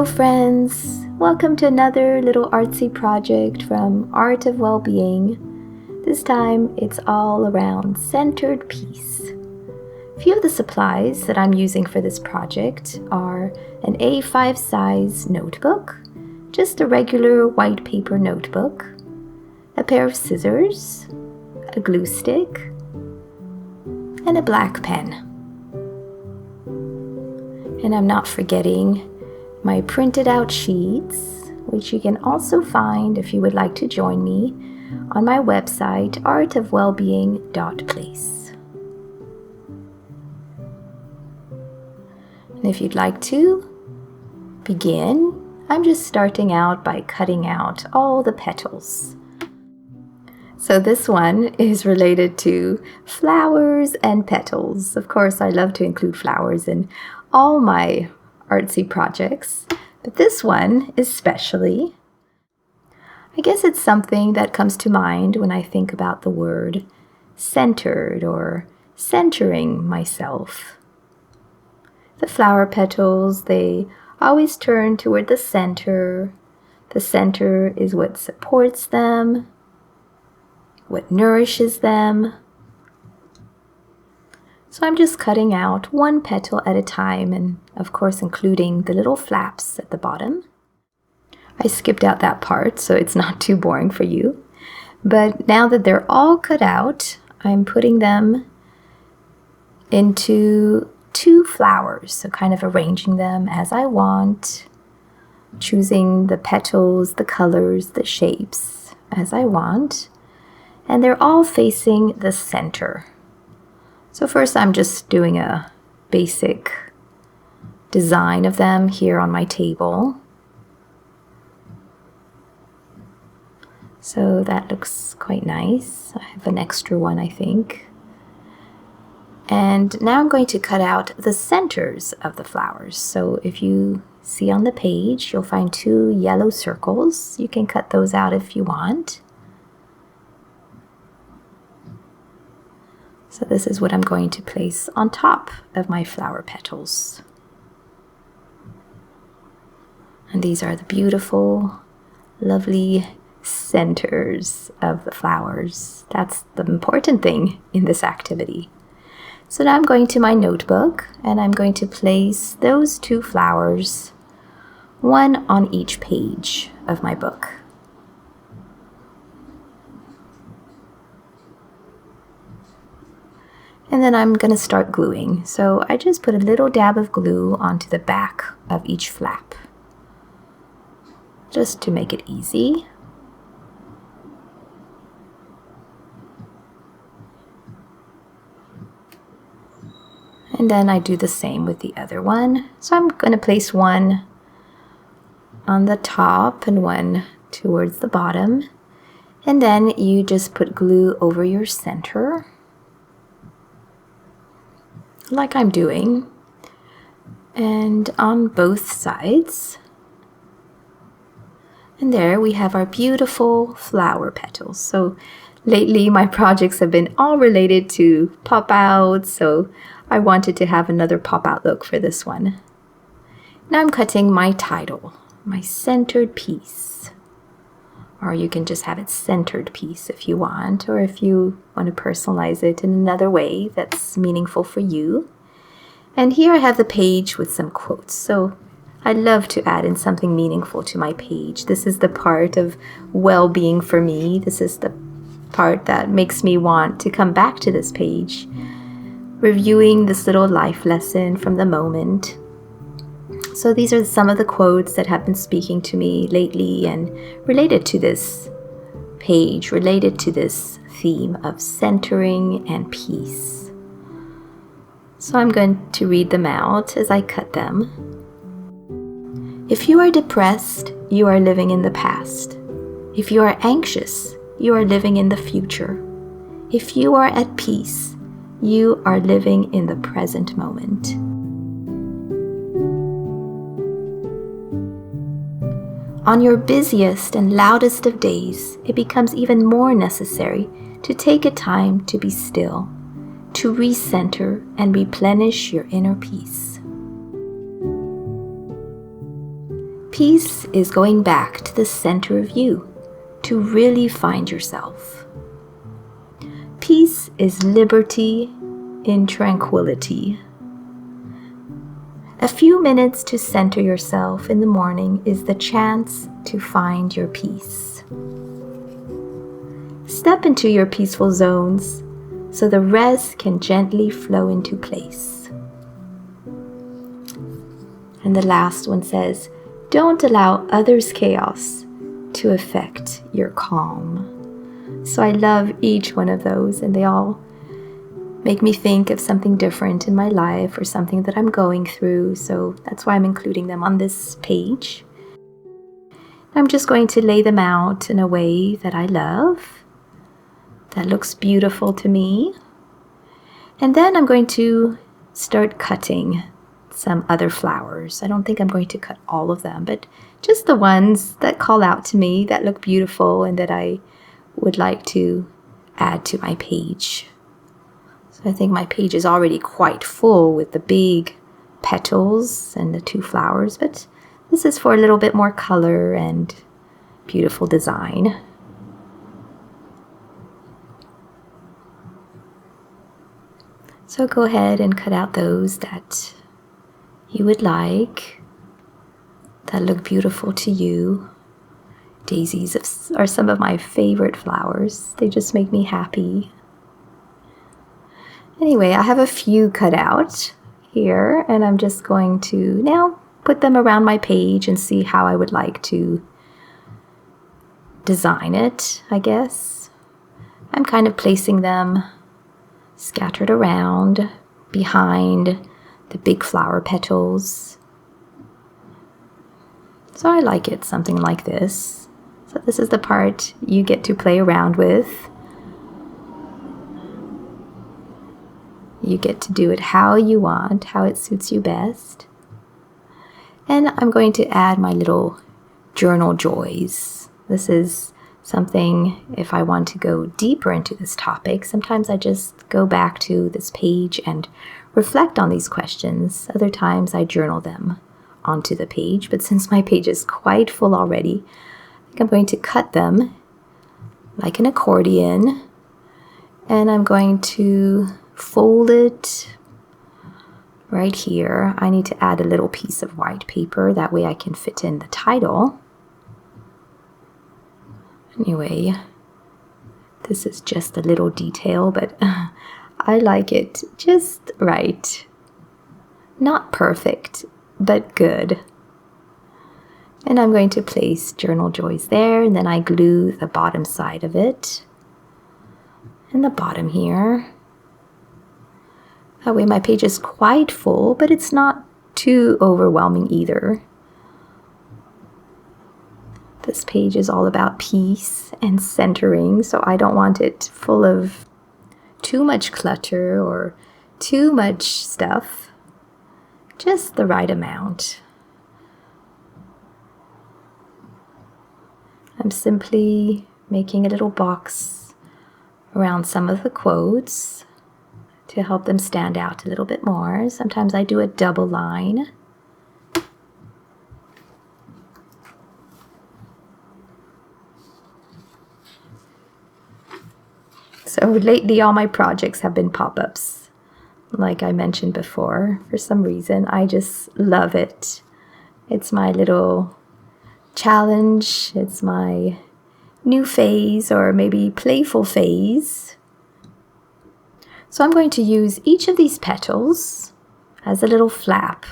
Hello friends! Welcome to another little artsy project from Art of Wellbeing. This time it's all around centered peace. A few of the supplies that I'm using for this project are an A5 size notebook, just a regular white paper notebook, a pair of scissors, a glue stick, and a black pen. And I'm not forgetting my printed out sheets, which you can also find if you would like to join me on my website, artofwellbeing.place. And if you'd like to begin, I'm just starting out by cutting out all the petals. So this one is related to flowers and petals. Of course, I love to include flowers in all my artsy projects, but this one especially. I guess it's something that comes to mind when I think about the word centered or centering myself. The flower petals, they always turn toward the center. The center is what supports them, what nourishes them. So I'm just cutting out one petal at a time and of course including the little flaps at the bottom. I skipped out that part so it's not too boring for you. But now that they're all cut out, I'm putting them into two flowers. So kind of arranging them as I want, choosing the petals, the colors, the shapes as I want. And they're all facing the center. So first I'm just doing a basic design of them here on my table. So that looks quite nice. I have an extra one, I think. And now I'm going to cut out the centers of the flowers. So if you see on the page, you'll find two yellow circles. You can cut those out if you want. So this is what I'm going to place on top of my flower petals. And these are the beautiful, lovely centers of the flowers. That's the important thing in this activity. So now I'm going to my notebook and I'm going to place those two flowers, one on each page of my book. And then I'm going to start gluing. So I just put a little dab of glue onto the back of each flap, just to make it easy. And then I do the same with the other one. So I'm going to place one on the top and one towards the bottom. And then you just put glue over your center, like I'm doing, and on both sides. And there we have our beautiful flower petals. So lately my projects have been all related to pop-out, so I wanted to have another pop-out look for this one. Now I'm cutting my title, my centered piece. Or you can just have it centered piece if you want, or if you want to personalize it in another way that's meaningful for you. And here I have the page with some quotes. So I love to add in something meaningful to my page. This is the part of well-being for me. This is the part that makes me want to come back to this page, reviewing this little life lesson from the moment. So these are some of the quotes that have been speaking to me lately and related to this page, related to this theme of centering and peace. So I'm going to read them out as I cut them. If you are depressed, you are living in the past. If you are anxious, you are living in the future. If you are at peace, you are living in the present moment. On your busiest and loudest of days, it becomes even more necessary to take a time to be still, to recenter and replenish your inner peace. Peace is going back to the center of you to really find yourself. Peace is liberty in tranquility. A few minutes to center yourself in the morning is the chance to find your peace. Step into your peaceful zones so the rest can gently flow into place. And the last one says, don't allow others' chaos to affect your calm. So I love each one of those, and they all make me think of something different in my life or something that I'm going through. So that's why I'm including them on this page. I'm just going to lay them out in a way that I love, that looks beautiful to me. And then I'm going to start cutting some other flowers. I don't think I'm going to cut all of them, but just the ones that call out to me, that look beautiful and that I would like to add to my page. So I think my page is already quite full with the big petals and the 2 flowers, but this is for a little bit more color and beautiful design. So go ahead and cut out those that you would like, that look beautiful to you. Daisies are some of my favorite flowers. They just make me happy. Anyway, I have a few cut out here, and I'm just going to now put them around my page and see how I would like to design it, I guess. I'm kind of placing them scattered around behind the big flower petals. So I like it something like this. So this is the part you get to play around with. You get to do it how you want, how it suits you best. And I'm going to add my little journal joys. This is something, if I want to go deeper into this topic, sometimes I just go back to this page and reflect on these questions. Other times I journal them onto the page, but since my page is quite full already, I think I'm going to cut them like an accordion, and I'm going to fold it right here. I need to add a little piece of white paper, that way I can fit in the title. Anyway, this is just a little detail, but I like it just right. Not perfect, but good. And I'm going to place Journal Joys there, and then I glue the bottom side of it and the bottom here. That way my page is quite full, but it's not too overwhelming either. This page is all about peace and centering, so I don't want it full of too much clutter or too much stuff. Just the right amount. I'm simply making a little box around some of the quotes to help them stand out a little bit more. Sometimes I do a double line. So lately all my projects have been pop-ups. Like I mentioned before, for some reason I just love it. It's my little challenge. It's my new phase, or maybe playful phase. So I'm going to use each of these petals as a little flap.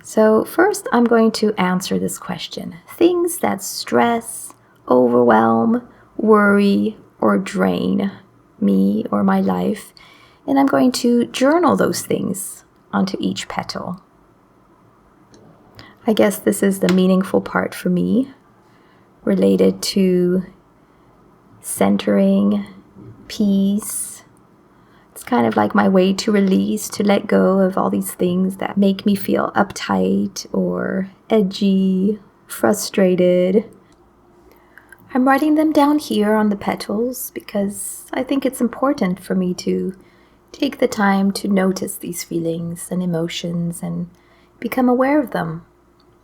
So first I'm going to answer this question. Things that stress, overwhelm, worry, or drain me or my life. And I'm going to journal those things onto each petal. I guess this is the meaningful part for me, related to centering, peace. It's kind of like my way to release, to let go of all these things that make me feel uptight or edgy, frustrated. I'm writing them down here on the petals because I think it's important for me to take the time to notice these feelings and emotions and become aware of them.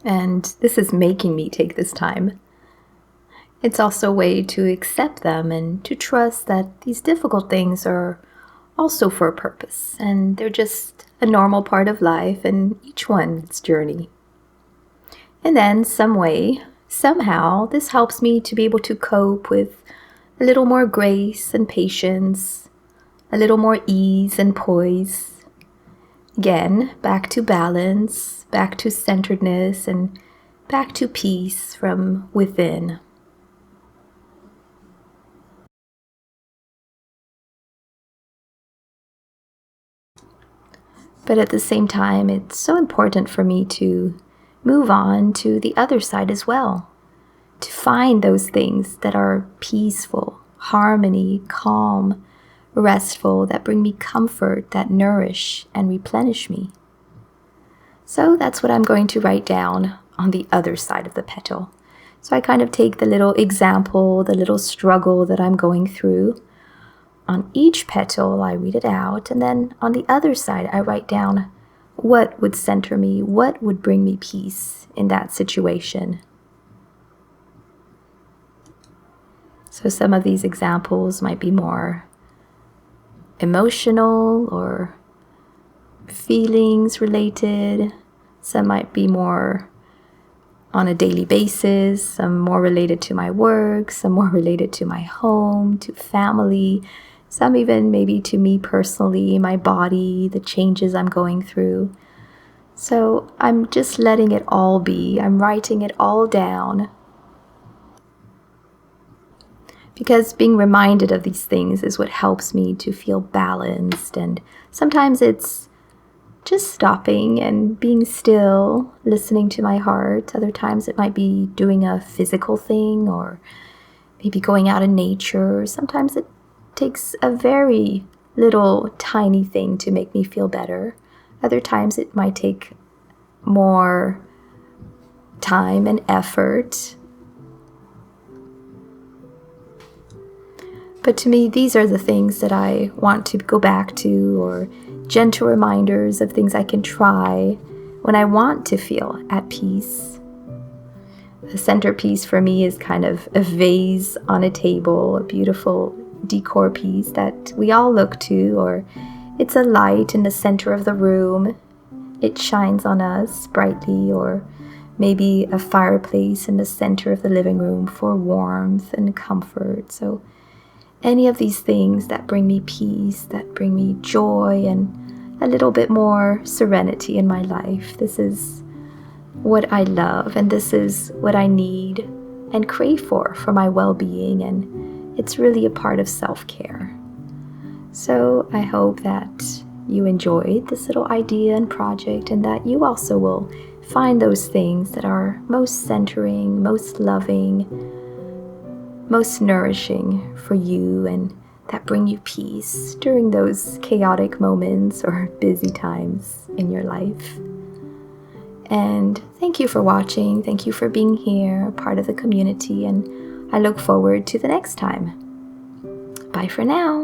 And this is making me take this time. It's also a way to accept them and to trust that these difficult things are also for a purpose, and they're just a normal part of life and each one's journey. And then somehow, this helps me to be able to cope with a little more grace and patience, a little more ease and poise. Again, back to balance, back to centeredness, and back to peace from within. But at the same time, it's so important for me to move on to the other side as well, to find those things that are peaceful, harmony, calm, restful, that bring me comfort, that nourish and replenish me. So that's what I'm going to write down on the other side of the petal. So I kind of take the little example, the little struggle that I'm going through. On each petal, I read it out, and then on the other side, I write down what would center me, what would bring me peace in that situation. So some of these examples might be more emotional or feelings related. Some might be more on a daily basis, some more related to my work, some more related to my home, to family, some even maybe to me personally, my body, the changes I'm going through. So I'm just letting it all be. I'm writing it all down. Because being reminded of these things is what helps me to feel balanced. And sometimes it's just stopping and being still, listening to my heart. Other times it might be doing a physical thing or maybe going out in nature. Sometimes it takes a very little tiny thing to make me feel better. Other times it might take more time and effort. But to me, these are the things that I want to go back to, or gentle reminders of things I can try when I want to feel at peace. The centerpiece for me is kind of a vase on a table, a beautiful decor piece that we all look to, or it's a light in the center of the room. It shines on us brightly, or maybe a fireplace in the center of the living room for warmth and comfort. So any of these things that bring me peace, that bring me joy and a little bit more serenity in my life. This is what I love, and this is what I need and crave for my well-being, and it's really a part of self-care. So I hope that you enjoyed this little idea and project, and that you also will find those things that are most centering, most loving, most nourishing for you, and that bring you peace during those chaotic moments or busy times in your life. And thank you for watching. Thank you for being here, part of the community, and I look forward to the next time. Bye for now.